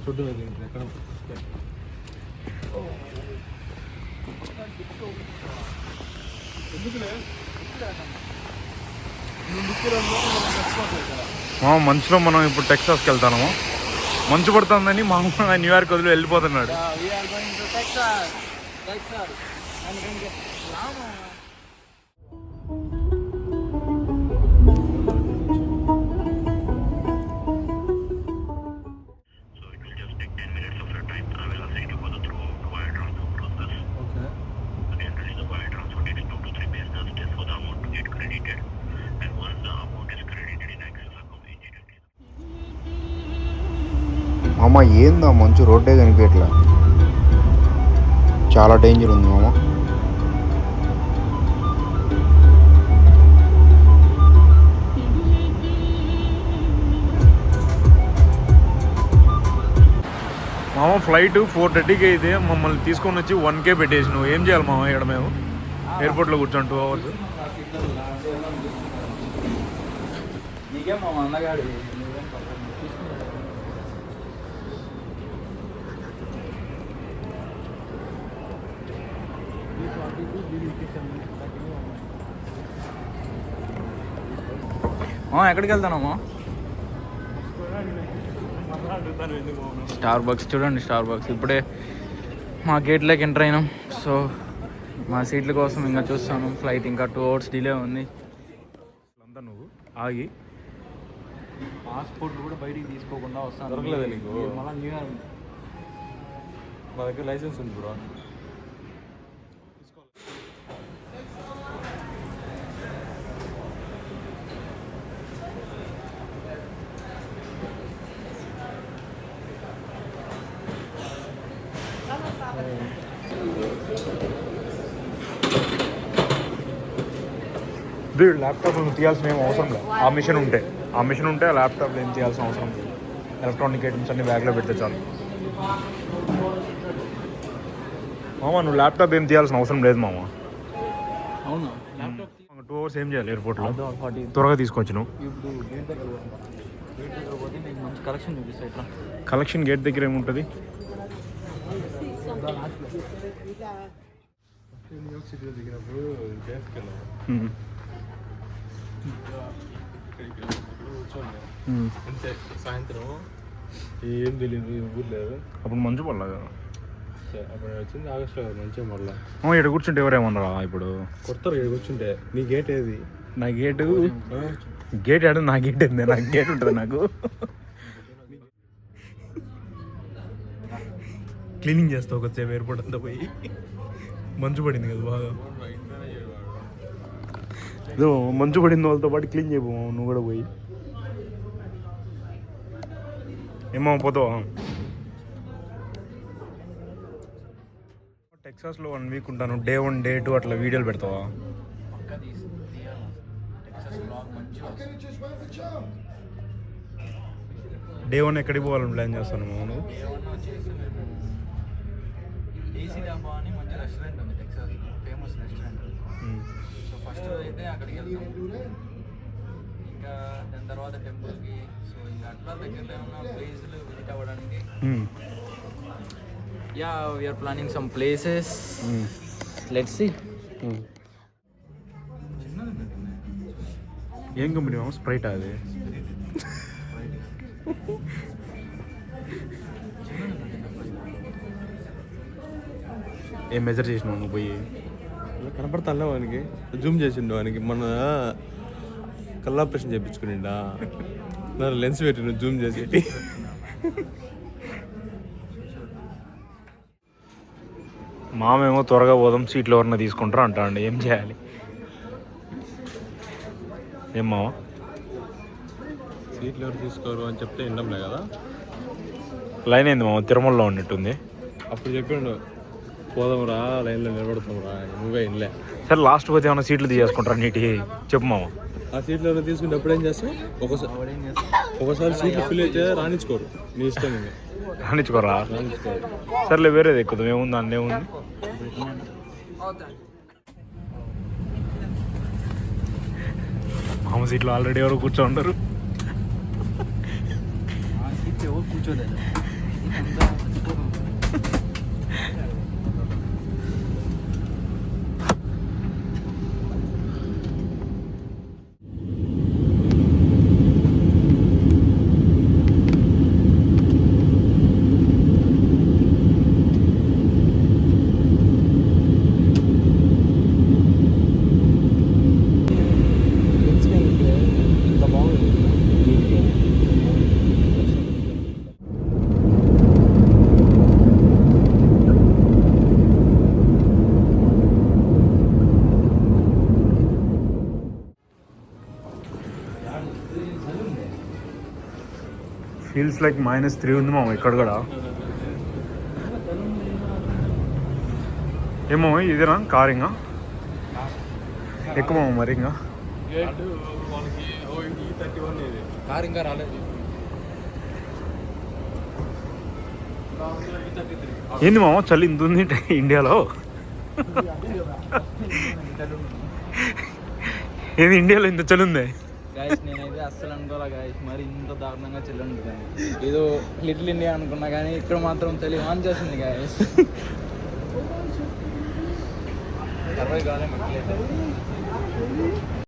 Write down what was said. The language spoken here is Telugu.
చూడు ఎక్కడ మంచులో మనం ఇప్పుడు టెక్సాస్కి వెళ్తాము. మంచు పడుతుందని మామూలుగా న్యూయార్క్ వదిలి వెళ్ళిపోతున్నాడు. మామ ఏందా మంచు రోడ్డే కనిపించట్లా, చాలా డేంజర్ ఉంది మామ. మామ ఫ్లైట్ 4:30కి అయితే మమ్మల్ని తీసుకొని వచ్చి 1K పెట్టేసి నువ్వు ఏం చేయాలి మామ? ఇక్కడ మేము ఎయిర్పోర్ట్లో కూర్చొని 2 hours. ఎక్కడికి వెళ్తానమ్మా? స్టార్ బక్స్ చూడండి, స్టార్ బక్స్. ఇప్పుడే మా గేట్లోకి ఎంటర్ అయినాం. సో మా సీట్ల కోసం ఇంకా చూస్తాను. ఫ్లైట్ ఇంకా 2 hours డిలే ఉంది. అంతా నువ్వు ఆగి పాస్పోర్ట్ కూడా బయటికి తీసుకోకుండా వస్తాను. దొరకలేదు నీకు? మళ్ళీ న్యూయార్క్ మా దగ్గర లైసెన్స్ ఉంది బ్రో. ల్యాప్టాప్ తీయాల్సిన ఏం అవసరం లేదు. ఆ మిషన్ ఉంటే ఆ ల్యాప్టాప్లో ఏం తీయాల్సిన అవసరం లేదు. ఎలక్ట్రానిక్ ఐటమ్స్ అన్ని బ్యాగ్లో పెడితే చాలు. మామ నువ్వు ల్యాప్టాప్ ఏం తీయాల్సిన అవసరం లేదు మామ. అవునా? 2 hours ఏం చేయాలి ఎయిర్పోర్ట్లో? త్వరగా తీసుకొచ్చి నువ్వు. ఇప్పుడు గేట్ దగ్గర పోతే నీకు మంచి కలెక్షన్ చూపిస్తాయి. ఇట్లా కలెక్షన్ గేట్ దగ్గర ఏముంటుంది? న్యూయార్క్ సిటీలో దిగినప్పుడు అంతే. సాయంత్రం ఏం తెలియదు, ఊరు లేదు. అప్పుడు మంచు పడలా కదా? అప్పుడు వచ్చింది ఆగస్ట్లో కదా మంచిగా పడలా. ఇక్కడ కూర్చుంటే ఎవరేమన్నారా? ఇప్పుడు కొడతారు ఇక్కడ కూర్చుంటే. నీ గేట్ ఏది? నా గేట్ ఆడ నా గేట్ ఏంది? నాకు గేట్ ఉంటుంది. నాకు క్లీనింగ్ చేస్తావు కొద్దిసేపు ఎయిర్పోర్ట్ అంతా పోయి. మంచు పడింది కదా బాగా. ఇదో మంచు పడింది వాళ్ళతో పాటు క్లీన్ చేయబో నువ్వు కూడా పోయి. ఏమో పోతావా? టెక్సాస్లో 1 week ఉంటాను. Day 1 Day 2 అట్లా వీడియోలు పెడతావా? Day 1 ఎక్కడికి పోవాలని ప్లాన్ చేస్తాను నువ్వు? ఏసీ డాబా అని మంచి రెస్టారెంట్ ఉంది Texas, famous restaurant. So first అయితే అక్కడికి వెళ్తాం. ఇంకా దాని తర్వాత టెంపుల్కి. సో ఇంకా అట్లా దగ్గరలో ఏమన్నా ప్లేసులు విజిట్ అవ్వడానికి. Yeah we're planning some places. Let's see. ఏం కంపెనీ మామ? స్ప్రైట్ అది? ఏం మెజర్ చేసినావు నువ్వు పోయి? కనపడతా వానికి జూమ్ చేసిండు. వానికి మన కల్లాపరేషన్ చేయించుకునిండా, దాని లెన్స్ పెట్టి జూమ్ చేసి. మామేమో త్వరగా పోదాం, సీట్లు ఎవరన్నా తీసుకుంటారా అంటాండి. ఏం చేయాలి? ఏం మామ? సీట్లు ఎవరు తీసుకోరు అని చెప్తే వినడంలే కదా. లైన్ అయింది మామ, తిరుమలలో ఉన్నట్టుంది. అప్పుడు చెప్పిండు పోదాంరా, లైన్లో నిలబడతాంరా, నువ్వే వినలే. సరే లాస్ట్ పోతే ఏమైనా సీట్లు తీసేసుకుంటారా నీటి? చెప్పు మామ. ఆ సీట్లు ఎవరు తీసుకుంటే అప్పుడు ఏం చేస్తావు? ఒకసారి సీట్లు ఫిల్ అయితే రాణించుకోరు, నీ ఇష్టం. రాణించుకోరా? సర్లే వేరేది ఎక్కుదాం. ఏముంది అన్నీ ఉంది. మామ సీట్లో ఆల్రెడీ ఎవరు కూర్చో ఉంటారు. ఎవరు కూర్చోలేదు ఇంత బాగుంది ఫీల్స్ లైక్ -3 ఉంది మామ ఇక్కడ కూడా. ఏమో ఇదేనా కార్ ఇంకా ఎక్కువ మామ మరి ఇంకా గేట్ వాళ్ళకి E31 ఇది కార్ ఇంకా రాలేదు. ఏంది మామ చలి ఇంత ఉంది ఇండియాలో? ఏంది ఇండియాలో ఇంత చలి ఉంది? గాయస్ నేనైతే అస్సలు అనుకోలే గాయస్, మరి ఇంత దారుణంగా చెల్లండి కానీ ఏదో లిటిల్ ఇండియా అనుకున్నా కానీ ఇక్కడ మాత్రం చలి ఆన్ చేసింది గాయస్. 60 కాలే